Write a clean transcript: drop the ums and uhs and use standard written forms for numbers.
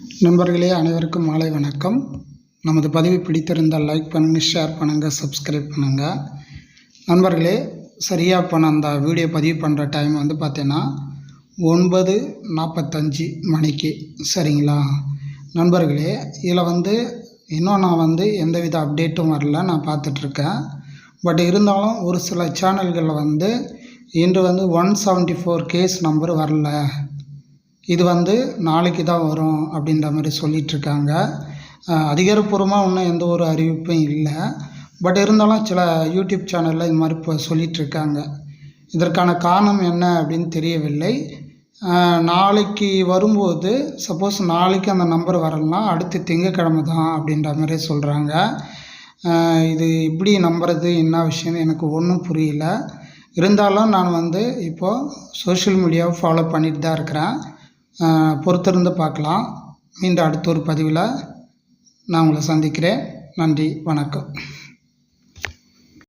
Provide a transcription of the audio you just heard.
நண்பர்களே அனைவருக்கும் மாலை வணக்கம். நமது பதிவு பிடித்திருந்தால் லைக் பண்ணுங்கள், ஷேர் பண்ணுங்கள், சப்ஸ்கிரைப் பண்ணுங்கள். நண்பர்களே, சரியாக இப்போ நான் அந்த வீடியோ பதிவு பண்ணுற டைம் வந்து பார்த்தீங்கன்னா 9:45 மணிக்கு. சரிங்களா நண்பர்களே, இதில் வந்து இன்னும் நான் எந்தவித அப்டேட்டும் வரல, நான் பார்த்துட்ருக்கேன். பட் இருந்தாலும் ஒரு சில சேனல்களில் இன்று 174 கேஸ் நம்பர் வரல, இது நாளைக்கு தான் வரும் அப்படின்ற மாதிரி சொல்லிகிட்ருக்காங்க. அதிகாரப்பூர்வமாக இன்னும் எந்த ஒரு அறிவிப்பும் இல்லை. பட் இருந்தாலும் சில யூடியூப் சேனலில் இது மாதிரி இப்போ சொல்லிகிட்ருக்காங்க. இதற்கான காரணம் என்ன அப்படின்னு தெரியவில்லை. நாளைக்கு வரும்போது சப்போஸ் நாளைக்கு அந்த நம்பர் வரலாம், அடுத்து திங்கக்கிழமை தான் அப்படின்ற மாதிரி சொல்கிறாங்க. இது எப்படி நம்புறது, என்ன விஷயம்னு எனக்கு ஒன்றும் புரியல. இருந்தாலும் நான் இப்போது சோஷியல் மீடியாவை ஃபாலோ பண்ணிட்டு தான் இருக்கிறேன். பொறுத்திருந்து பார்க்கலாம். மீண்டும் அடுத்த ஒரு பதிவில் நான் உங்களை சந்திக்கிறேன். நன்றி, வணக்கம்.